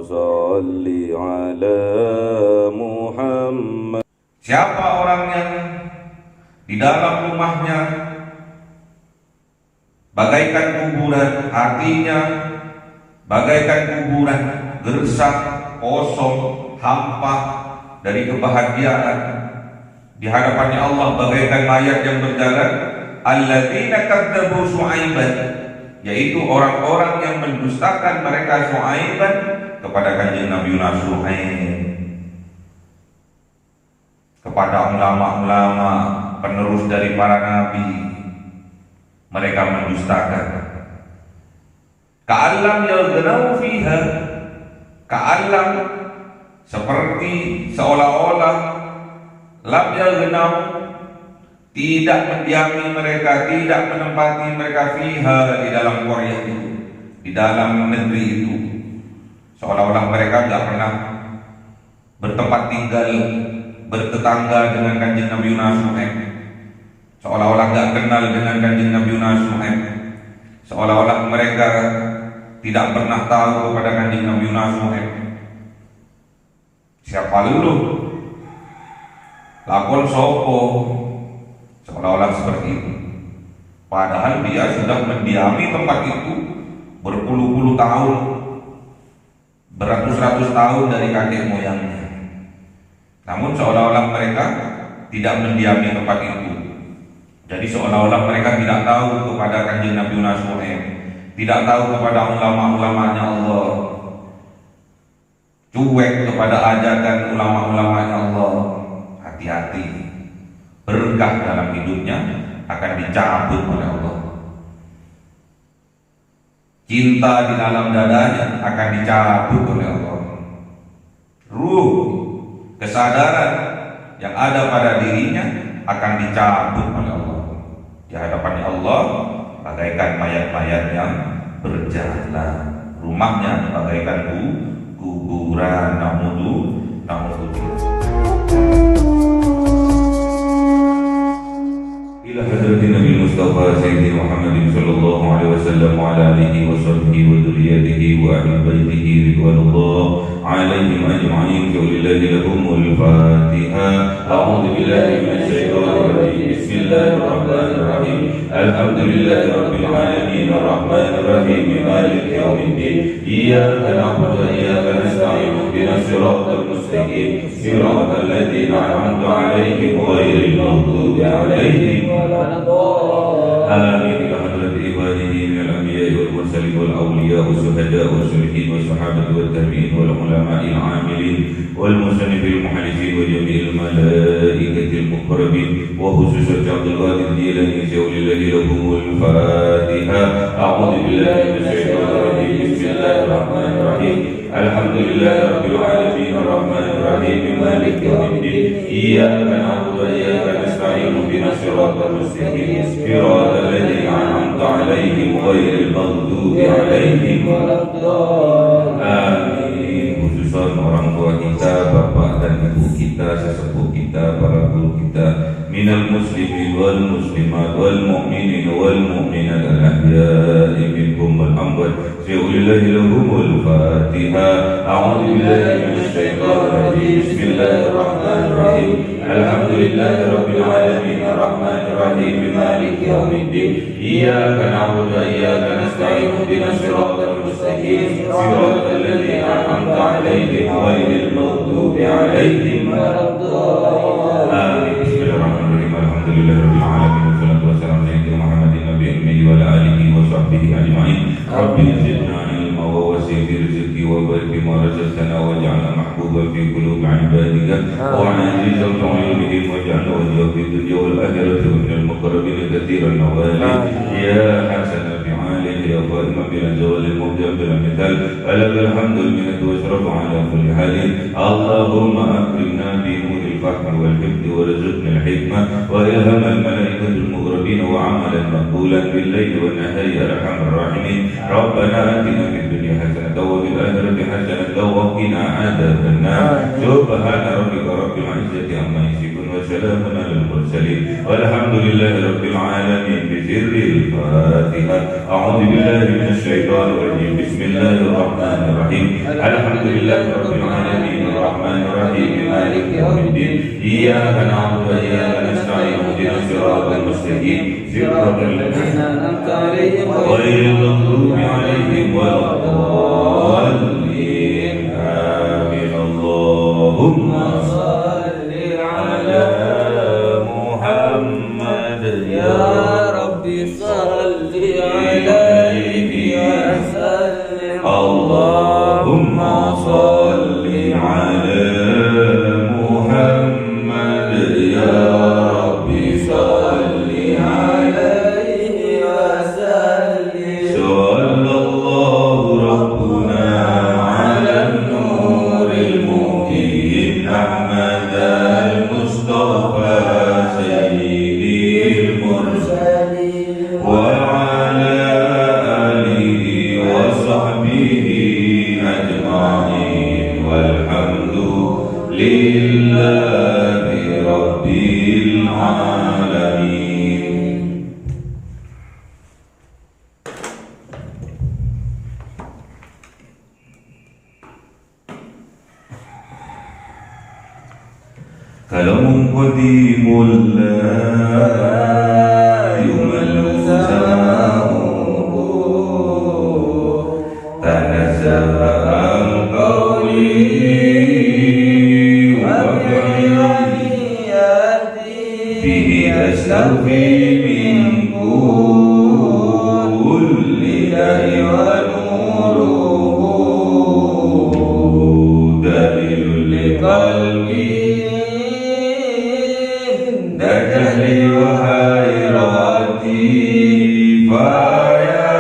صل على محمد. Siapa orang yang di dalam rumahnya bagaikan kuburan, artinya bagaikan kuburan, gersang, kosong, hampa dari kebahagiaan, di hadapannya Allah bagaikan mayat yang berjalan. Alladzina kadzdzabu Syu'aiban, yaitu orang-orang yang mendustakan mereka Syu'aiban kepada kanjeng Nabi Syu'aib, kepada ulama-ulama penerus dari para nabi, mereka mendustakan. Ka'allam yaghnau fiha, ka'allam seperti seolah-olah, lam yaghnau tidak mendiami mereka, tidak menempati mereka fiha di dalam qaryah itu, di dalam negeri itu, seolah-olah mereka tidak pernah bertempat tinggal, bertetangga dengan kanjeng Nabi Syu'aib, seolah-olah tidak kenal dengan kanjeng Nabi Syu'aib, seolah-olah mereka tidak pernah tahu kepada kanjeng Nabi Syu'aib. Siapa lu? Lakon sopo? Seolah-olah seperti itu. Padahal dia sudah mendiami tempat itu berpuluh-puluh tahun, beratus-ratus tahun dari kakek moyangnya. Namun seolah-olah mereka tidak mendiami tempat itu. Jadi seolah-olah mereka tidak tahu kepada kanjeng Nabi Syu'aib, tidak tahu kepada ulama-ulamanya Allah, cuek kepada ajakan ulama-ulamanya Allah. Hati-hati, berkah dalam hidupnya akan dicabut oleh Allah. Cinta di dalam dadanya akan dicabut oleh Allah. Ruh, kesadaran yang ada pada dirinya akan dicabut oleh Allah. Di hadapan Allah bagaikan mayat-mayat yang berjalan. Rumahnya bagaikan kuburan. Naudzubillah. Ila hadratin Nabi Mustafa Sayyidi Muhammad sallallahu alaihi wasallam wa ala alihi wa sahbihi wa dzurriyyatihi wa ahli baitihi ridwanullah alaihim ajma'in. Lillahi lahumul Fatiha. A'udzu billahi minasy syaithanir rajim. Bismillahir rahmanir rahim. Alhamdulillahi rabbil alamin arrahmanir rahim maliki yaumiddin. Iyyaka na'budu wa iyyaka nasta'in. Ihdinas siratal mustaqim. Siratal ladzina an'amta 'alaihim ghairil maghdubi 'alaihim آمين. إلى حضرة عباده من الأنبياء والمرسلين والأولياء والشهداء والصالحين والصحابة والتابعين والعلماء العاملين والمصنفين المحدثين وجميع الملائكة المقربين وخصوصا عبد القادر الجيلاني ولله لهم الفاتحة. أعوذ بالله من الشيطان الرجيم. بسم الله الرحمن الرحيم. الحمد لله رب العالمين الرحمن الرحيم مالك يوم الدين. إياك نعبد وإياك نستعين. اهدنا الصراط المستقيم صراط الذين أنعمت عليهم غير المغضوب عليهم ولا الضالين. Amin. Khususan orang tua kita, bapak dan ibu kita, sesepuh kita, para guru kita, minal muslimin wal muslimat wal mu'minin wal mu'minat al-ahya'i minhum wal amwat. Lillahi lahumul Fatiha. A'udzu billahi minasy syaithanir rajim. Bismillahir rahim. Alhamdulillahi rabbil alamin arrahmanir rahim maliki yaumiddin. Iyyaka na'budu wa iyyaka nasta'in. Ihdinas siratal mustaqim siratal ladzina an'amta 'alaihim ghairil maghdubi 'alaihim waladdallin. Amin. Bismillahirrahmanirrahim. Alhamdulillahirabbil alamin wassalatu wassalamu ala sayyidina Muhammadin nabiyil ummi wa ala alihi wa sahbihi ajma'in. Rabbi zidna ilma wa wasi' fi rizqi wa barik bima razaqtana waj'alna mahbuban fi qulubi 'ibadika wa 'azizan fi 'ilmihim waj'alna wajhahu fi dunya wal akhirati minal muqarrabin katsiran nawali ya hasanan fi 'alihi ya qaiman bil zawali mubdi'an bil mithal alal hamdul minnatu wa syarafu 'ala kulli halin. Allahumma akrimna bi nuril fahmi wal hifdhi warzuqna al hikmah wa ilham al malaikatil muqarrabin wa 'amalan maqbulan bil layli wan nahari ya arhamar rahimin. Rabbana atina fid dunya hasanatan wa fil akhirati hasanatan wa qina adzabannar. Subhana rabbika rabbil izzati amma yasifun wa salamun alal mursalin والحمد لله رب العالمين بسر الفاتحة. أعوذ بالله من الشيطان الرجيم. بسم الله الرحمن الرحيم. الحمد لله رب العالمين الرحمن الرحيم مالك يوم الدين. إياك نعبد وإياك نستعين اهدنا الصراط المستقيم صراط الذين أنعمت عليهم غير المغضوب عليهم ولا الضالين. آمين. اللهم صل على محمد يا رب صل عليه وسلم. اللهم صل على محمد يا رب صل عليه وسلم. صلى الله ربنا على النور المبين أحمد المصطفى سيد المرسلين وعلى آله وصحبه أجمعين والحمد لله رب العالمين. كلام قديم لا يمل سماؤه تنزه عن قوله به أستوفي من كل داء ونوره دليل لقلبي دجلي وحيراتي فيا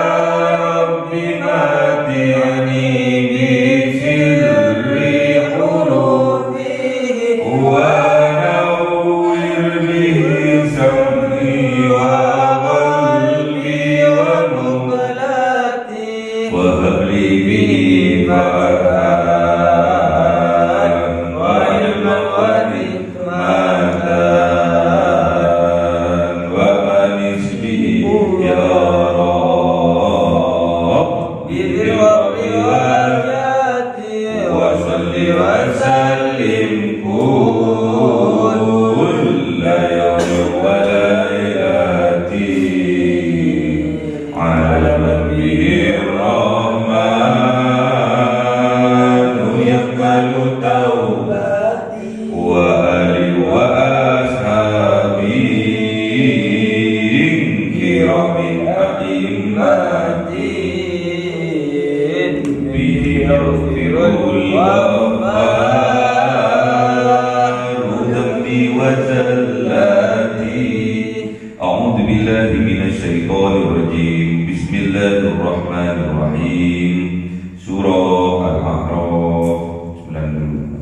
رب متعني بسر حروفه ونور به سمعي وقلبي ومقلاتي وهب لي به فرحان وعلما وحكمة وأنس به يا رب برواياتي وصل وسلم كل يوم وليلتي على من به الرحمن يقبل توبتي وآلي وأصحابي كرام أئمتي به يغفر الغفار ذنبي وزلاتي. أعوذ بالله من الشيطان الرجيم. بسم الله الرحمن الرحيم. Surah Al-A'raf 19.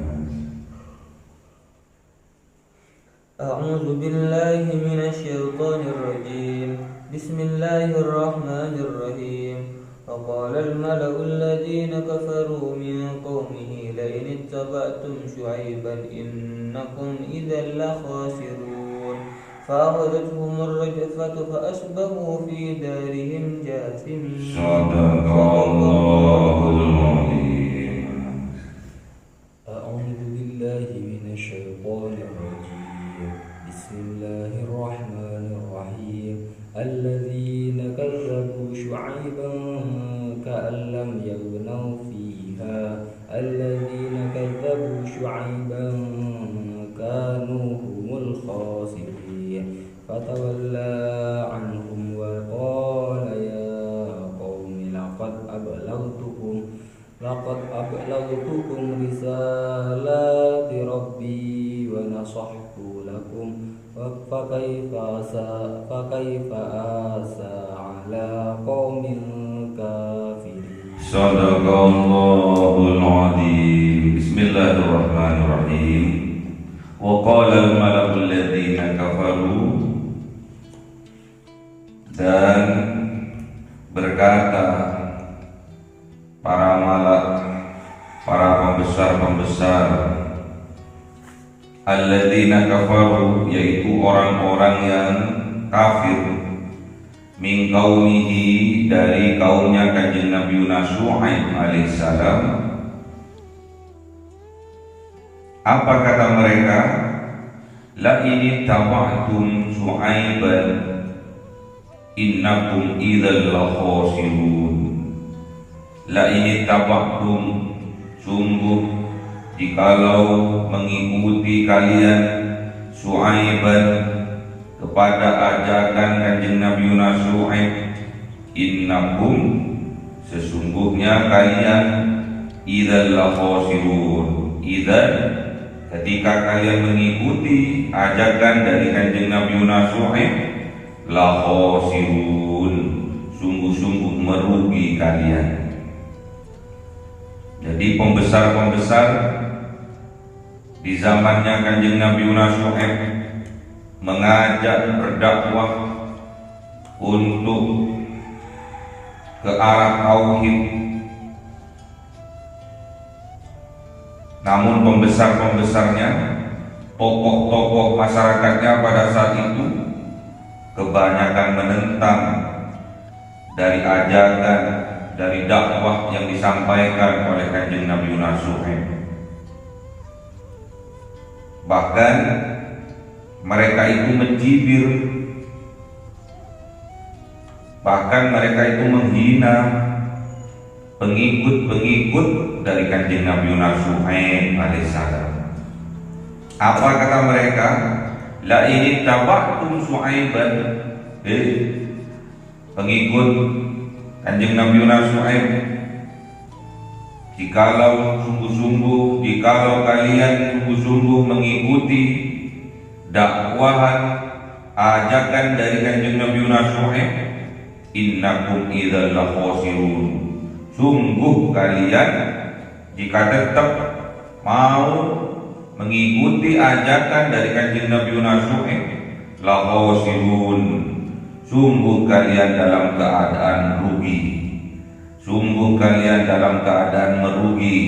أعوذ بالله من الشيطان الرجيم. بسم الله الرحمن الرحيم. وقال الملأ الذين كفروا من قومه لئن اتبعتم شعيبا إنكم إذا لخاسرون فأخذتهم الرجفة فأصبحوا في دارهم جاثمين. صدق الله العظيم. أعوذ بالله من الشيطان الرجيم. بسم الله الرحمن الرحيم. الذين كذبوا شعيبا كأن لم يغنوا فيها. الذين كذبوا شعيبا كانوا هم الخاسرين فتولى عنهم وقال يا قوم لقد أبلغتكم رسالات ربي ونصحت لكم فكيف آسى على قوم كافرين. صدق الله العظيم. بسم الله الرحمن الرحيم. وقال الملأ الذين كفروا, dan berkata para malak, para pembesar-pembesar alladzina kafaru, yaitu orang-orang yang kafir, min qaumihi, dari kaumnya Kanjeng Nabi Syuaib alaihissalam. Apa kata mereka? La in taba'tum Syuaiban innakum idzal lakhasirun. La in taba'tum, sungguh jikalau mengikuti kalian Syuaiban, kepada ajakan Kanjeng Nabi Syuaib, innakum, sesungguhnya kalian, idzal lakhasirun, idzal, ketika kalian mengikuti ajakan dari Kanjeng Nabi Syuaib, lakhasirun, sungguh-sungguh merugi kalian. Jadi pembesar-pembesar di zamannya Kanjeng Nabi Syuaib mengajak berdakwah untuk ke arah tauhid, namun pembesar-pembesarnya, tokoh-tokoh masyarakatnya pada saat itu kebanyakan menentang dari ajakan, dari dakwah yang disampaikan oleh Kanjeng Nabi Syuaib. Bahkan mereka itu mencibir, bahkan mereka itu menghina pengikut-pengikut dari Kanjeng Nabi Syuaib alaihissalam. Apa kata mereka? La in taba'tum Syuaiban, pengikut Kanjeng Nabi Syuaib, jikalau sungguh-sungguh, jikalau kalian sungguh-sungguh mengikuti dakwahan ajakan dari Kanjeng Nabi Syuaib, innakum idzal lakhasirun, sungguh kalian jika tetap mau mengikuti ajakan dari Kanjeng Nabi Syuaib, lakhasirun, sungguh kalian dalam keadaan rugi, sungguh kalian dalam keadaan merugi.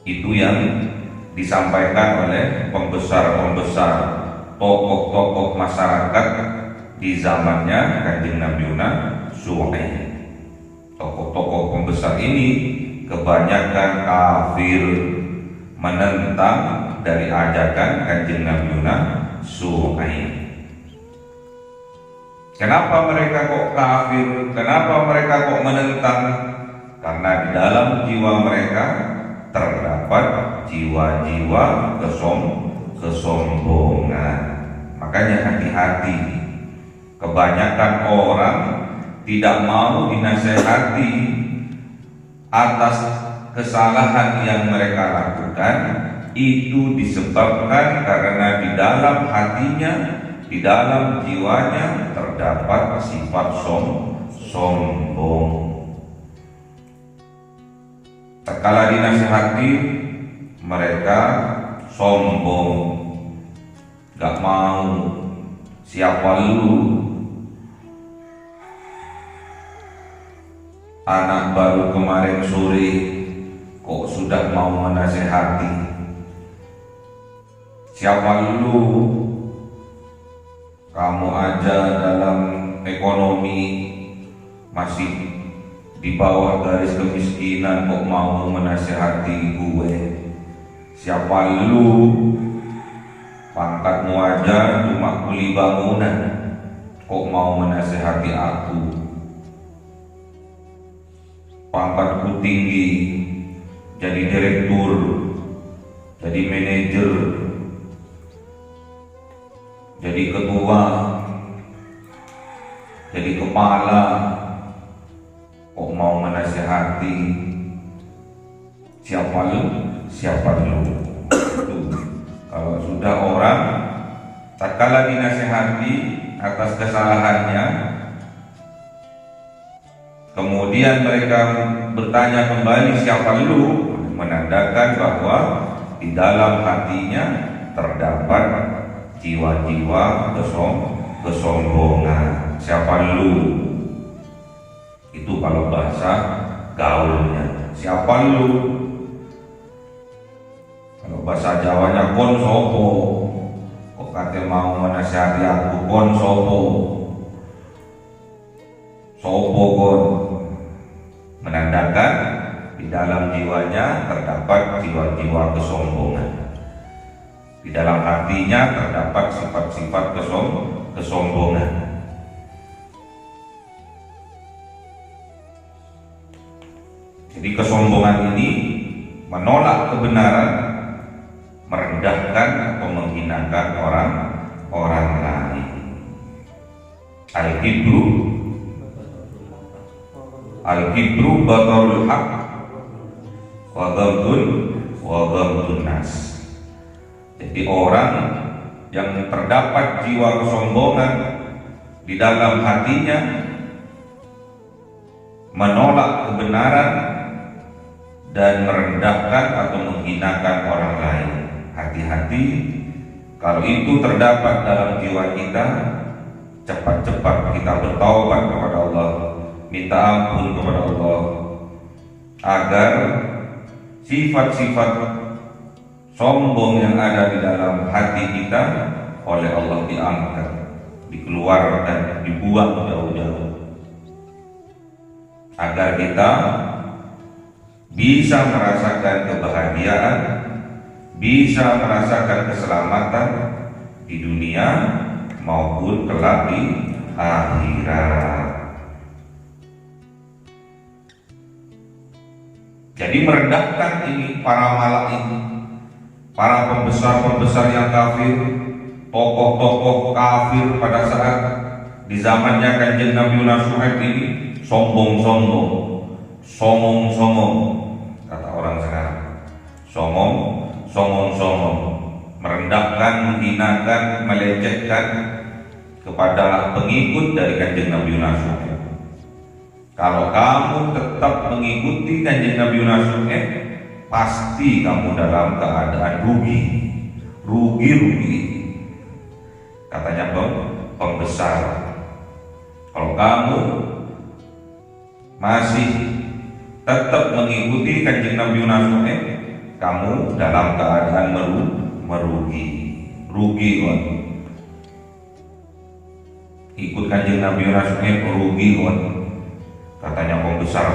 Itu yang disampaikan oleh pembesar-pembesar, tokoh-tokoh masyarakat di zamannya Kanjeng Nabi Syuaib. Tokoh-tokoh pembesar ini kebanyakan kafir, menentang dari ajakan Kanjeng Nabi Syuaib. Kenapa mereka kok kafir? Kenapa mereka kok menentang? Karena di dalam jiwa mereka terdapat jiwa-jiwa kesombongan. Makanya hati-hati. Kebanyakan orang tidak mau dinasehati atas kesalahan yang mereka lakukan, itu disebabkan karena di dalam hatinya, di dalam jiwanya terdapat sifat sombong. Tatkala dinasihati, mereka sombong, gak mau. Siapa lu? Anak baru kemarin sore kok sudah mau menasehati? Siapa lu? Kamu aja dalam ekonomi masih di bawah garis kemiskinan kok mau menasehati gue? Siapa lu? Pangkatmu aja cuma kuli bangunan, kok mau menasehati aku? Pangkatku tinggi, jadi direktur, jadi manajer, jadi ketua, jadi kepala, kok mau menasehati? Siapa lu? Siapa lu? Kalau sudah orang tatkala dinasehati atas kesalahannya, kemudian mereka bertanya kembali siapa lu, menandakan bahwa di dalam hatinya terdapat jiwa-jiwa kesombongan. Siapa lu? Itu kalau bahasa gaulnya. Siapa lu? Kalau bahasa Jawanya kon sopo. Kok kate mau menasihati aku kon sopo. Sopo kon. Menandakan di dalam jiwanya terdapat jiwa-jiwa kesombongan. Di dalam hatinya terdapat sifat-sifat kesombongan. Jadi kesombongan ini menolak kebenaran, merendahkan atau menghinakan orang lain. Al-kibru batarul haq wa ghamdun nas. Jadi orang yang terdapat jiwa kesombongan di dalam hatinya, menolak kebenaran dan merendahkan atau menghinakan orang lain. Hati-hati, kalau itu terdapat dalam jiwa kita, cepat-cepat kita bertaubat kepada Allah, minta ampun kepada Allah, agar sifat-sifat sombong yang ada di dalam hati kita oleh Allah diangkat, dikeluarkan, dibuang jauh-jauh, agar kita bisa merasakan kebahagiaan, bisa merasakan keselamatan di dunia maupun kelak di akhirat. Jadi merendahkan ini para malak ini, para pembesar-pembesar yang kafir, tokoh-tokoh kafir pada saat di zamannya Kanjeng Nabi Syuaib ini, sombong-sombong, kata orang sekarang, songong, merendahkan, menghinakan, melecehkan kepada pengikut dari Kanjeng Nabi Syuaib. Kalau kamu tetap mengikuti Kanjeng Nabi Syuaib, pasti kamu dalam keadaan rugi, katanya pembesar. Kalau kamu masih tetap mengikuti Kanjeng Nabi Syuaib, kamu dalam keadaan merugi. Kon. Ikut Kanjeng Nabi Syuaib rugi kon. Katanya pembesar,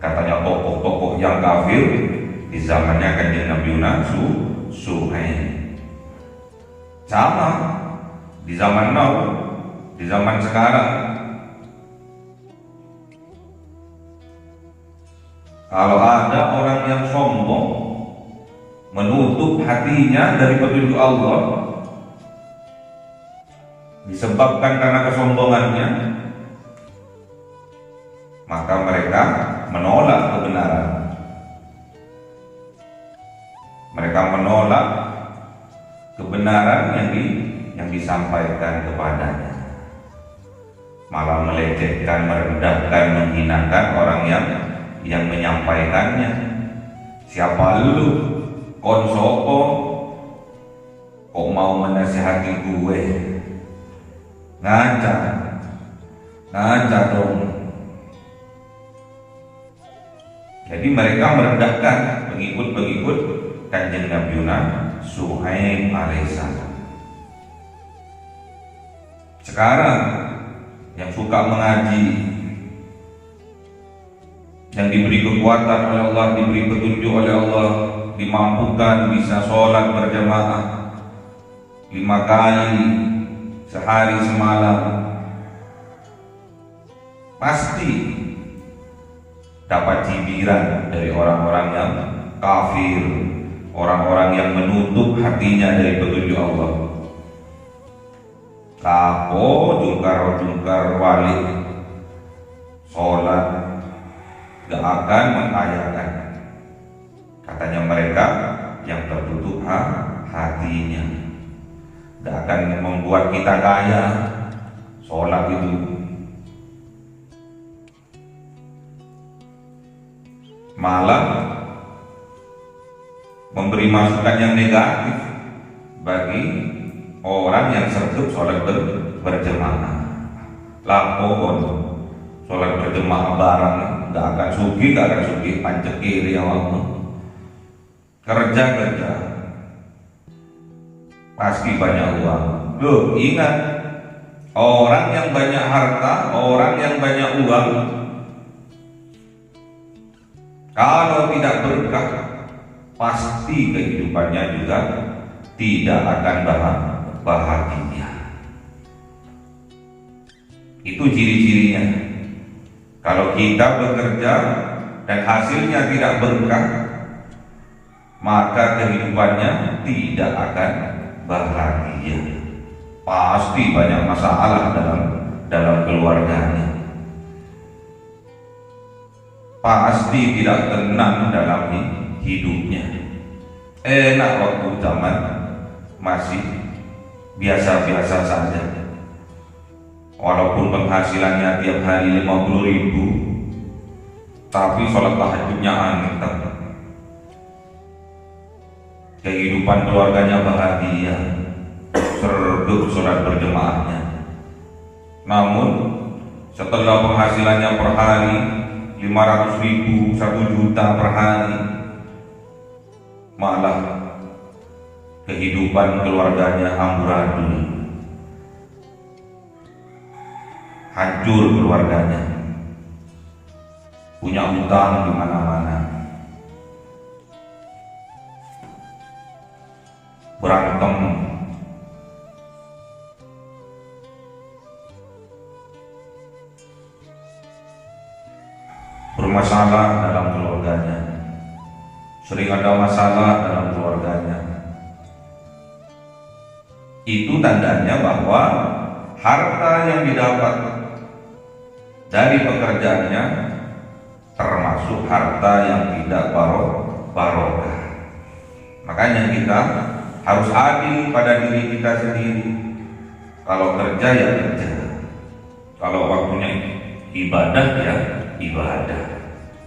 katanya tokoh-tokoh yang kafir di zamannya Kanjeng Nabi Syuaib. Sama di zaman now, di zaman sekarang, kalau ada orang yang sombong, menutup hatinya dari petunjuk Allah, disebabkan karena kesombongannya, maka mereka menolak kebenaran. Mereka menolak kebenaran yang disampaikan kepadanya, malah melecehkan, merendahkan, menghinakan orang yang menyampaikannya. Siapa lu? Kon sopo? Kok mau menasihati gue? Ngaca dong. Jadi mereka merendahkan pengikut-pengikut Kanjeng Nabi Syuaib alaihissalam. Sekarang yang suka mengaji, yang diberi kekuatan oleh Allah, diberi petunjuk oleh Allah, dimampukan bisa sholat berjamaah 5 kali sehari semalam, pasti dapat cibiran dari orang-orang yang kafir, orang-orang yang menutup hatinya dari petunjuk Allah. Kapo jungkar wali sholat gak akan mengkayakan, katanya mereka yang tertutup hatinya. Gak akan membuat kita kaya sholat itu, malah memberi masukan yang negatif bagi orang yang sergap sholat berjamaah. Lapor sholat berjamaah bareng, gak akan sugi pancet kiri awakmu. kerja pasti banyak uang. Loh, ingat, orang yang banyak harta, orang yang banyak uang, kalau tidak berkah, pasti kehidupannya juga tidak akan bahagia. Itu ciri-cirinya. Kalau kita bekerja dan hasilnya tidak berkah, maka kehidupannya tidak akan bahagia. Pasti banyak masalah dalam keluarganya. Pasti tidak tenang dalam hidupnya. Enak waktu zaman masih biasa-biasa saja. Walaupun penghasilannya tiap hari 50.000, tapi sholat tahajudnya anteng. Kehidupan keluarganya bahagia, serduk sholat berjemaahnya. Namun setelah penghasilannya per hari 500.000, 1 juta per hari, malah kehidupan keluarganya amburadul, hancur keluarganya, punya utang di mana-mana, berantem, bermasalah dalam keluarganya, sering ada masalah dalam keluarganya. Itu tandanya bahwa harta yang didapat dari pekerjaannya termasuk harta yang tidak barokah. Makanya kita harus adil pada diri kita sendiri. Kalau kerja ya kerja, kalau waktunya ibadah ya ibadah.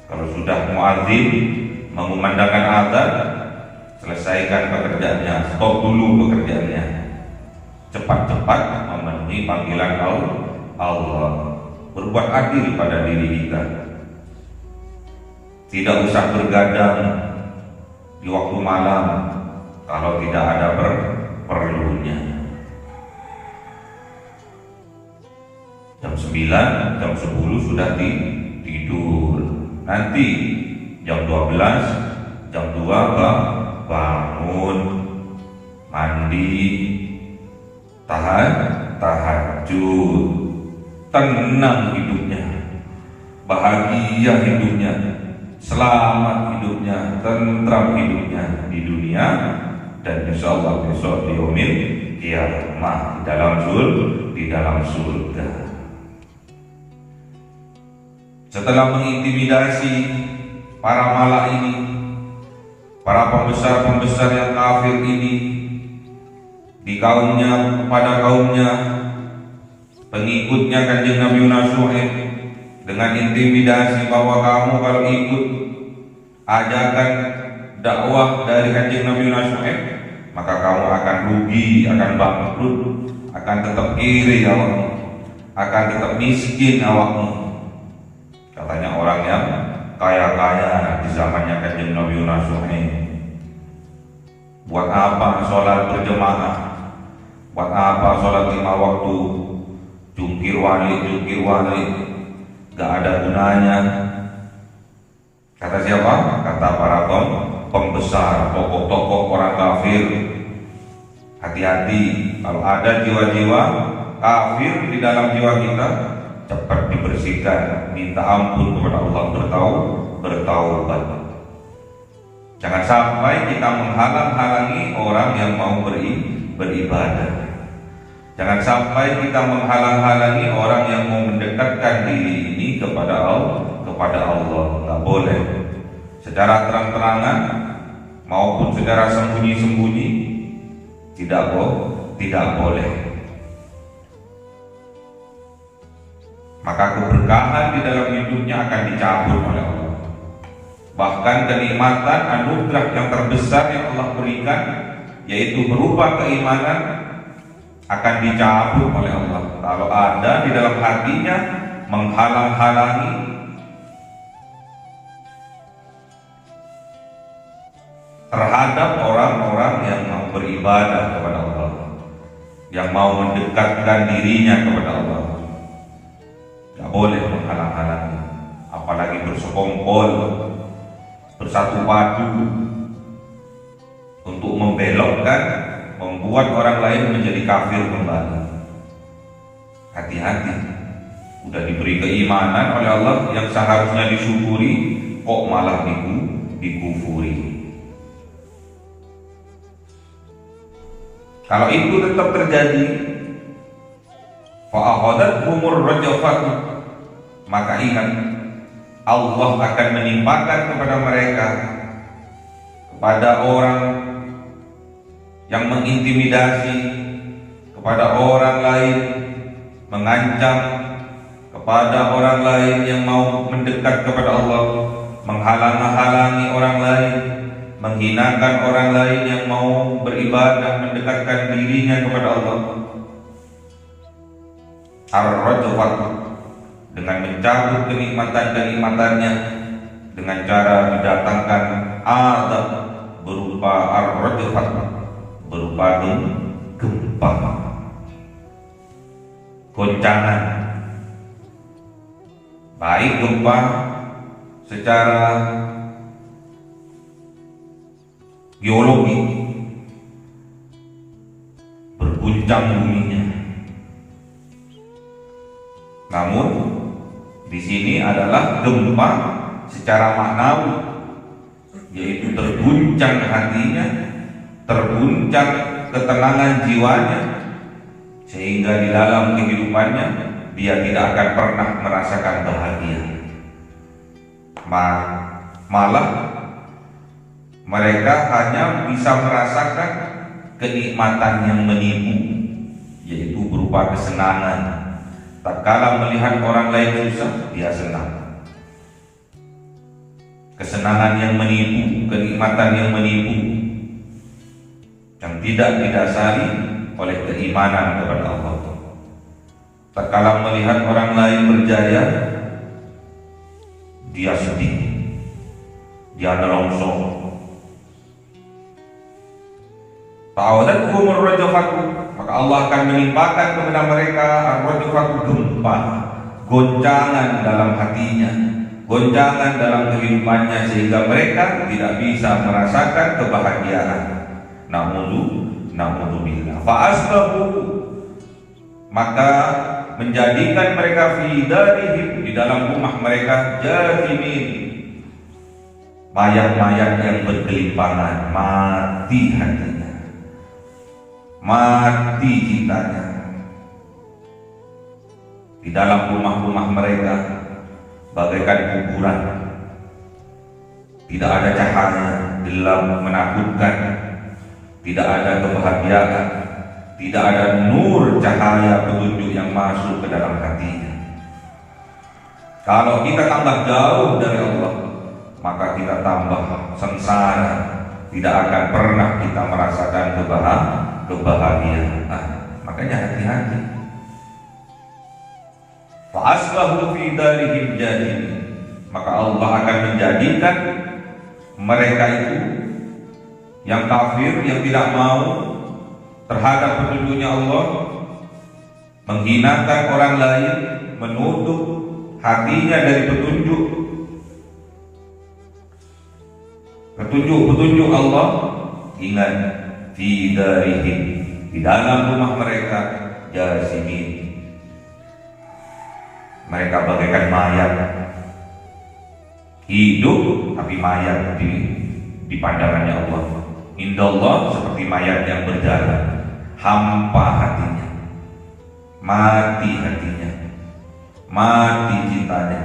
Kalau sudah muadzin mengumandangkan azan, selesaikan pekerjaannya, stop dulu pekerjaannya, cepat-cepat memenuhi panggilan Allah. Berbuat adil pada diri kita, tidak usah bergadang di waktu malam kalau tidak ada perlunya. Jam 9, jam 10 sudah tidur. Nanti jam 12, jam 2 bangun, mandi, tahajud, tenang hidupnya, bahagia hidupnya, selamat hidupnya, tentram hidupnya di dunia, dan insyaallah besok di yaumil qiyamah di dalam surga. Setelah mengintimidasi para malak ini, para pembesar-pembesar yang kafir ini, di kaumnya kepada kaumnya, pengikutnya Kanjeng Nabi Syuaib, dengan intimidasi bahwa kamu kalau ikut ajakan dakwah dari Kanjeng Nabi Syuaib, maka kamu akan rugi, akan bangkrut, akan tetap kiri awakmu, akan tetap miskin awakmu. Katanya orang yang kaya-kaya di zamannya Kanjeng Nabi Syuaib. Buat apa sholat berjemaah? Buat apa sholat 5 waktu? Jungkir walik, gak ada gunanya. Kata siapa? Kata para pembesar, tokoh-tokoh orang kafir. Hati-hati, kalau ada jiwa-jiwa kafir di dalam jiwa kita, cepat dibersihkan, minta ampun kepada Allah, bertaubat. Jangan sampai kita menghalang-halangi orang yang mau beribadah. Jangan sampai kita menghalang-halangi orang yang mau mendekatkan diri ini kepada Allah. Nggak boleh. Secara terang-terangan maupun secara sembunyi-sembunyi, tidak boleh. Maka keberkahan di dalam hidupnya akan dicabut oleh Allah. Bahkan kenikmatan anugerah yang terbesar yang Allah berikan, yaitu berupa keimanan, akan dicabut oleh Allah kalau ada di dalam hatinya menghalang-halangi terhadap orang-orang yang mau beribadah kepada Allah, yang mau mendekatkan dirinya kepada Allah. Tidak boleh menghalang-halangi, apalagi bersekongkol, bersatu padu untuk membelokkan, membuat orang lain menjadi kafir kembali. Hati-hati, udah diberi keimanan oleh Allah yang seharusnya disyukuri, kok malah dikufuri. Kalau itu tetap terjadi, fa'akhadathumur rajafat, maka ingat, Allah akan menimpakan kepada mereka, kepada orang yang mengintimidasi, kepada orang lain mengancam, kepada orang lain yang mau mendekat kepada Allah, menghalang-halangi orang lain, menghinakan orang lain yang mau beribadah, mendekatkan dirinya kepada Allah. Ar-rajfat, dengan mencabut kenikmatan-kenikmatannya, dengan cara didatangkan azab berupa ar-rajfat, berupa gempa, goncangan, baik gempa secara geologi, berguncang buminya. Namun di sini adalah gempa secara maknawi, yaitu terguncang hatinya, terguncang ketenangan jiwanya, sehingga di dalam kehidupannya dia tidak akan pernah merasakan bahagia. Malah mereka hanya bisa merasakan kenikmatan yang menipu, yaitu berupa kesenangan. Tatkala melihat orang lain susah, dia senang. Kesenangan yang menipu, kenikmatan yang menipu, yang tidak didasari oleh keimanan kepada Allah. Tatkala melihat orang lain berjaya, dia sedih, dia nelongso. Ta'awadathumur rajafatu, maka Allah akan menimpakan kepada mereka ar-rajafatu, gempa, goncangan dalam hatinya, goncangan dalam kehidupannya, sehingga mereka tidak bisa merasakan kebahagiaan. Na'udzubillah. Fa'asbahu, maka menjadikan mereka fi darihim, di dalam rumah mereka, jathimin, mayat-mayat yang bergelimpangan, mati hatinya, mati cintanya. Di dalam rumah-rumah mereka bagaikan kuburan, tidak ada cahaya, gelap menakutkan, tidak ada kebahagiaan, tidak ada nur cahaya petunjuk yang masuk ke dalam hatinya. Kalau kita tambah jauh dari Allah, maka kita tambah sengsara, tidak akan pernah kita merasakan kebahagiaan. Makanya hati-hati. Fa'asbahu fi darihim jahilin, maka Allah akan menjadikan mereka itu yang kafir, yang tidak mau terhadap petunjuknya Allah, menghinakan orang lain, menutup hatinya dari petunjuk Allah. Ingat, fi darihim, di dalam rumah mereka, jasimin, mereka bagaikan mayat, hidup tapi mayat di pandangannya Allah. Indallah, seperti mayat yang berjalan, hampa hatinya, mati hatinya, mati cintanya,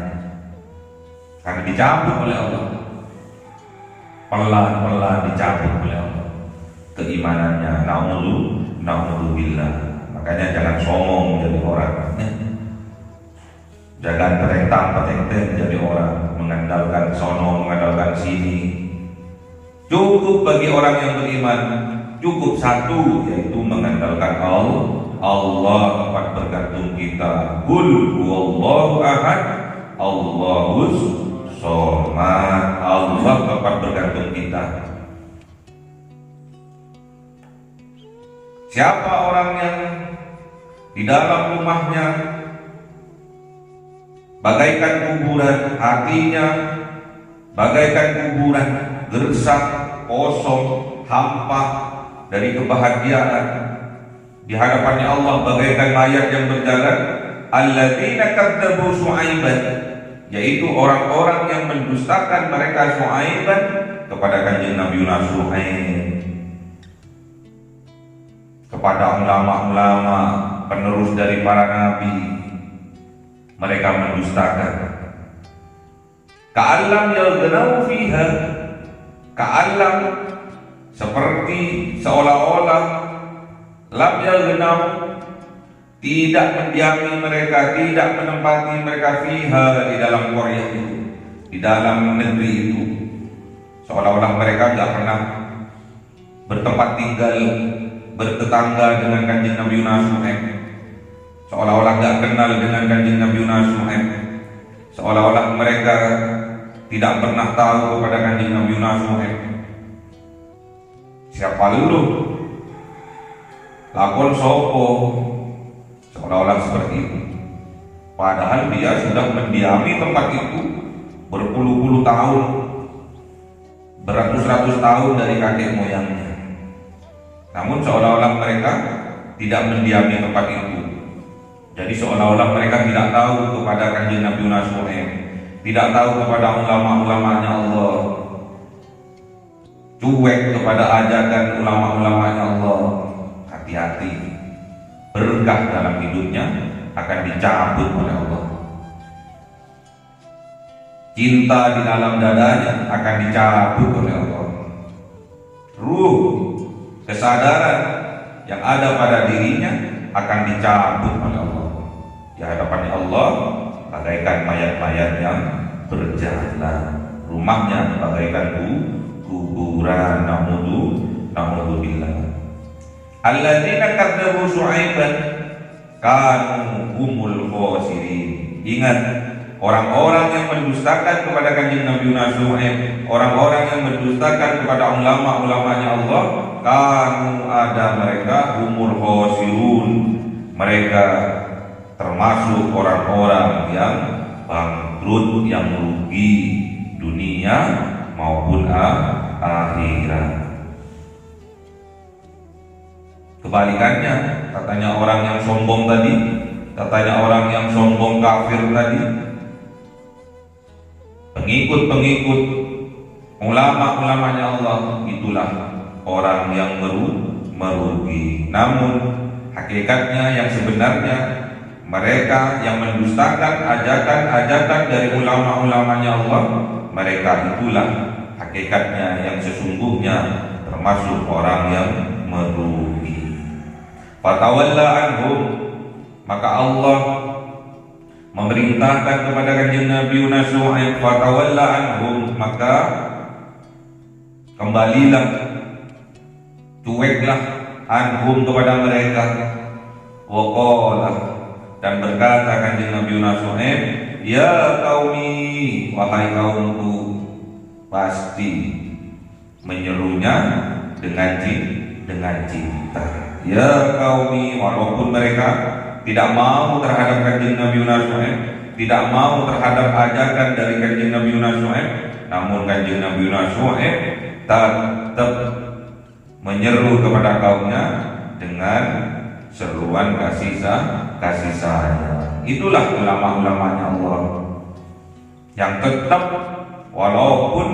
karena dicabut oleh Allah, pelan-pelan dicabut oleh Allah keimanannya. Na'udzubillah. Makanya jangan sombong jadi orang, jangan petentang-petenteng jadi orang, mengandalkan sono, mengandalkan sini. Cukup bagi orang yang beriman, cukup satu, yaitu mengandalkan Allah tempat bergantung kita. Qul huwallahu ahad, Allahus somad. Allah tempat bergantung kita. Siapa orang yang di dalam rumahnya bagaikan kuburan, hatinya bagaikan kuburan, gersang, kosong, hampa dari kebahagiaan, di hadapannya Allah bagaikan mayat yang berjalan. Alladzina kadzdzabu Syu'aiban, yaitu orang-orang yang mendustakan mereka Syu'aiban kepada kanjeng Nabi Syu'aib, kepada ulama-ulama penerus dari para nabi, mereka mendustakan. Ka'allam yaghnau fiha, ka'allam seperti seolah-olah, lam yaghnau tidak mendiami mereka, tidak menempati mereka fiha di dalam qaryah itu, di dalam negeri itu, seolah-olah mereka tidak pernah bertempat tinggal, bertetangga dengan kanjeng Nabi Syu'aib, seolah-olah tidak kenal dengan kanjeng Nabi Syu'aib, seolah-olah mereka tidak pernah tahu kepada kanjeng Nabi Syu'aib. Siapa lu? Lakon sopo? Seolah-olah seperti itu. Padahal dia sudah mendiami tempat itu berpuluh-puluh tahun, beratus-ratus tahun dari kakek moyangnya. Namun seolah-olah mereka tidak mendiami tempat itu. Jadi seolah-olah mereka tidak tahu kepada kanjeng Nabi Syu'aib, tidak tahu kepada ulama-ulamanya Allah, cuek kepada ajakan ulama-ulamanya Allah. Hati-hati, berkah dalam hidupnya akan dicabut oleh Allah. Cinta di dalam dadanya akan dicabut oleh Allah. Ruh, kesadaran yang ada pada dirinya akan dicabut oleh Allah. Di hadapan Allah bagaikan mayat-mayat yang berjalan. Rumahnya bagaikan kuburan. Naudzubillah. Alladzina kadzdzabu Syu'aiban kanu humul khasirin. Ingat, orang-orang yang mendustakan kepada kanjeng Nabi Syu'aib, orang-orang yang mendustakan kepada ulama-ulamanya Allah, kanu ada mereka humul khasirun, mereka termasuk orang-orang yang bangkrut, yang rugi dunia maupun akhirat. Kebalikannya, katanya orang yang sombong tadi, katanya orang yang sombong kafir tadi, pengikut-pengikut ulama-ulamanya Allah, itulah orang yang merugi. Namun hakikatnya yang sebenarnya, mereka yang mendustakan ajakan-ajakan dari ulama-ulamanya Allah, mereka itulah hakikatnya yang sesungguhnya termasuk orang yang merugi. Fatawalla anhum, maka Allah memerintahkan kepada kanjeng Nabi Syu'aib, fatawalla anhum, maka kembalilah, cueklah, anhum kepada mereka. Waqala, dan berkata kanjeng Nabi Syu'aib, ya qaumi, wahai kaumku. Pasti menyerunya dengan cinta. Ya qaumi, walaupun mereka tidak mau terhadap kanjeng Nabi Syu'aib, tidak mau terhadap ajakan dari kanjeng Nabi Syu'aib, namun kanjeng Nabi Syu'aib tetap menyeru kepada kaumnya dengan seruan kasih sayang. Itulah ulama-ulamanya Allah yang tetap walaupun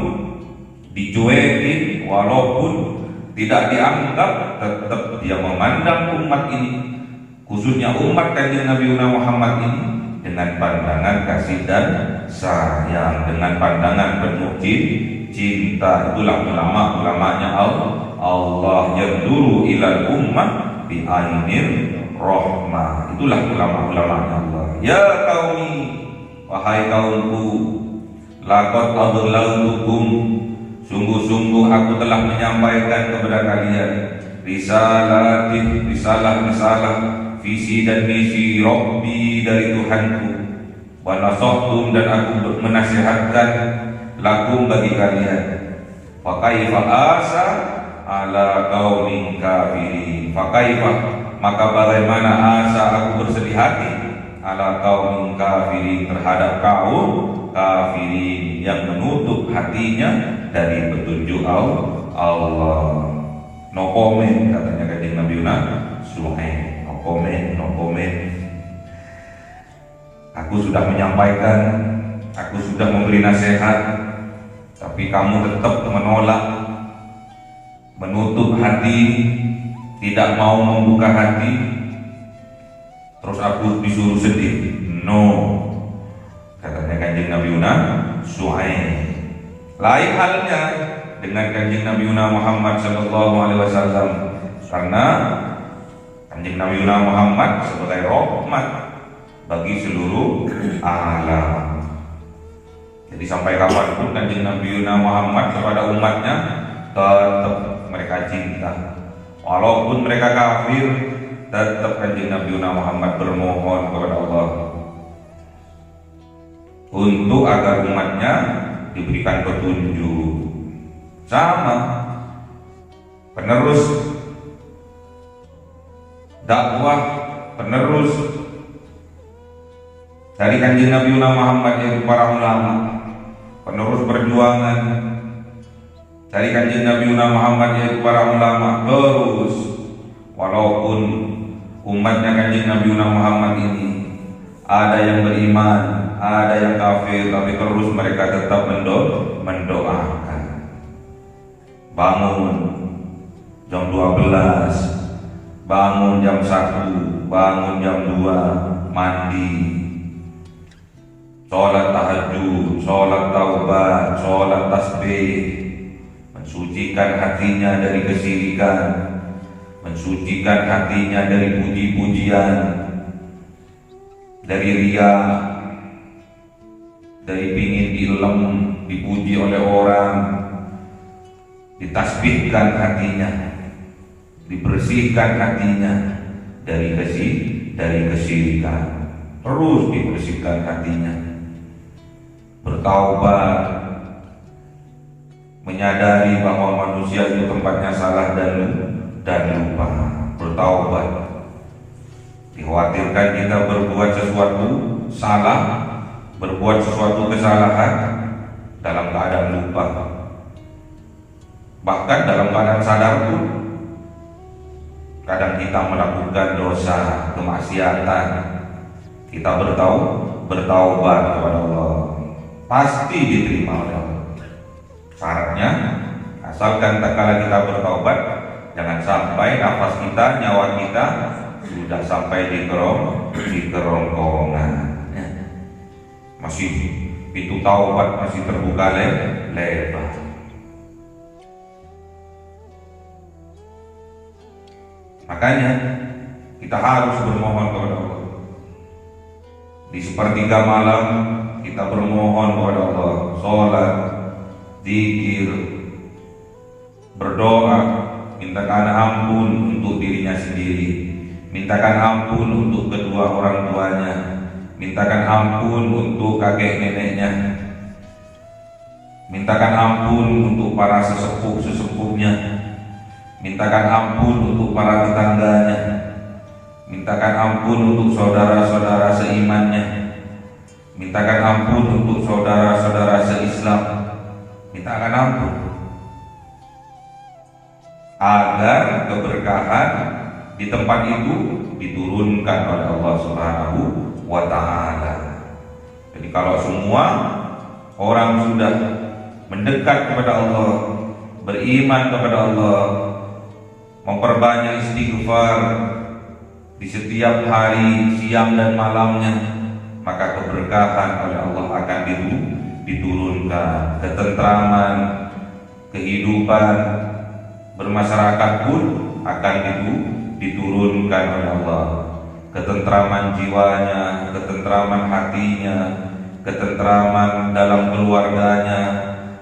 dicuekin, walaupun tidak dianggap, tetap dia memandang umat ini, khususnya umat kanjeng Nabi Muhammad ini, dengan pandangan kasih dan sayang, dengan pandangan penuh cinta. Itulah ulama-ulamanya Allah yang dulu ilal ummah bi ainir rahmah. Itulah ulama-ulamanya Allah. Ya qaumi, wahai kaumku, laqad adlautukum, sungguh-sungguh aku telah menyampaikan kepada kalian risalah visi dan misi Rabbi, dari Tuhanku, wa nasahtum, dan aku menasihatkan lakum, bagi kalian, wa kaifa asa ala qaumin kafirin, Fakaifah, maka bagaimana asa aku bersedih hati ala kaum kafirin, terhadap kaum kafirin yang menutup hatinya dari petunjuk Allah. No comment, katanya Kanjeng Nabi Suhaib. No comment. Aku sudah menyampaikan, aku sudah memberi nasihat, tapi kamu tetap menolak, menutup hati, tidak mau membuka hati. Terus aku disuruh sedih. No, katanya Kanjeng Nabi Suhaib. Lain halnya dengan Kanjeng Nabi Muhammad sallallahu alaihi wasallam, karena Kanjeng Nabi Muhammad sebagai rahmat bagi seluruh alam. Jadi sampai kapanpun Kanjeng Nabi Muhammad kepada umatnya tetap mereka cinta. Walaupun mereka kafir, tetap Kanjeng Nabi Muhammad bermohon kepada Allah untuk agar umatnya diberikan petunjuk. Sama penerus dakwah, penerus dari Kanjeng Nabi Muhammad yaitu para ulama, penerus perjuangan dari Kanjeng Nabi Muhammad yaitu para ulama. Terus walaupun umatnya Kanjeng Nabi Muhammad ini ada yang beriman, ada yang kafir, tapi terus mereka tetap mendoakan. Bangun jam 12, bangun jam 1, bangun jam 2, mandi, sholat tahajud, sholat taubat, sholat tasbih, mensucikan hatinya dari kesyirikan, mensucikan hatinya dari puji-pujian, dari riya, dari pingin diilem, dipuji oleh orang, ditasbihkan hatinya, dibersihkan hatinya dari kesyirikan, terus dibersihkan hatinya, bertaubat, menyadari bahwa manusia itu tempatnya salah dan lupa, bertaubat. Dikhawatirkan kita berbuat sesuatu salah, berbuat sesuatu kesalahan dalam keadaan lupa, bahkan dalam keadaan sadar pun kadang kita melakukan dosa, kemaksiatan. Kita bertaubat kepada Allah, pasti diterima oleh Allah. Syaratnya, asalkan tak kala kita bertaubat, jangan sampai nafas kita, nyawa kita sudah sampai di kerongkongan. Masih pintu taubat masih terbuka lebar. Makanya kita harus bermohon kepada Allah. Di sepertiga malam kita bermohon kepada Allah, sholat, zikir, berdoa, mintakan ampun untuk dirinya sendiri, mintakan ampun untuk kedua orang tuanya, mintakan ampun untuk kakek neneknya, mintakan ampun untuk para sesepuh-sesepuhnya, mintakan ampun untuk para tetangganya, mintakan ampun untuk saudara-saudara seimannya, mintakan ampun untuk saudara-saudara seislam, mintakan ampun agar keberkahan di tempat itu diturunkan oleh Allah Subhanahu wa ta'ala. Jadi kalau semua orang sudah mendekat kepada Allah, beriman kepada Allah, memperbanyak istighfar di setiap hari, siang dan malamnya, maka keberkahan oleh Allah akan diturunkan. Ketentraman, kehidupan bermasyarakat pun akan diturunkan oleh Allah. Ketentraman jiwanya, ketentraman hatinya, ketentraman dalam keluarganya,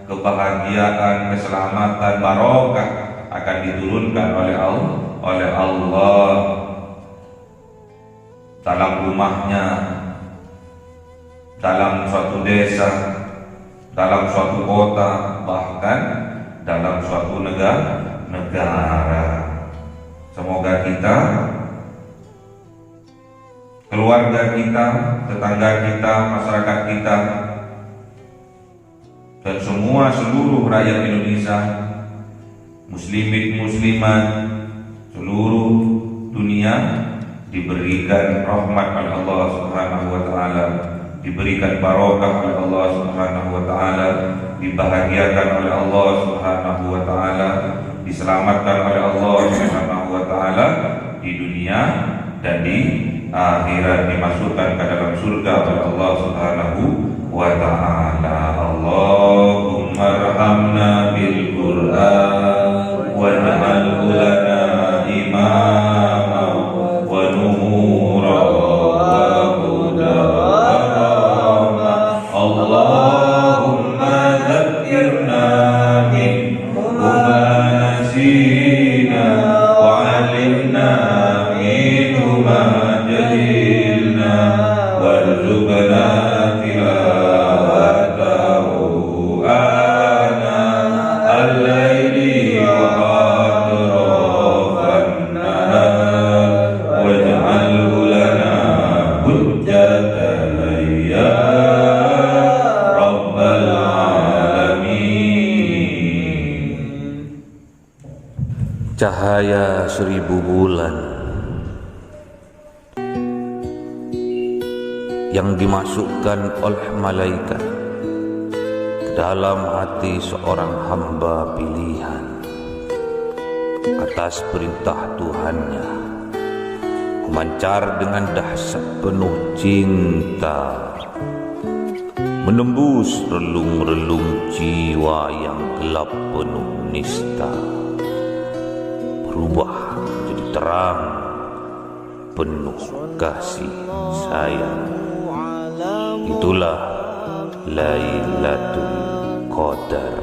kebahagiaan, keselamatan, barokah akan diturunkan oleh Allah dalam rumahnya, dalam suatu desa, dalam suatu kota, bahkan dalam suatu negara. Semoga kita, keluarga kita, tetangga kita, masyarakat kita, dan semua seluruh rakyat Indonesia, muslimin muslimat seluruh dunia diberikan rahmat oleh Allah Subhanahu wa taala, diberikan barokah oleh Allah Subhanahu wa taala, dibahagiakan oleh Allah Subhanahu wa taala, diselamatkan oleh Allah Subhanahu wa taala di dunia dan di akhirat, dimasukkan ke dalam surga oleh Allah Subhanahu wa ta'ala. Allahumma arhamna bil Qur'an waj'alhu lana imama wa nura wa huda wa rahmah. Allahumma dzakkirna minhu ma nasina wa 'allimna minhu ma jahilna warzuqna cahaya 1000 bulan yang dimasukkan oleh malaikat ke dalam hati seorang hamba pilihan atas perintah Tuhannya, memancar dengan dahsyat penuh cinta, menembus relung-relung jiwa yang gelap penuh nista, berubah menjadi terang penuh kasih sayang. Itulah Lailatul Qadar.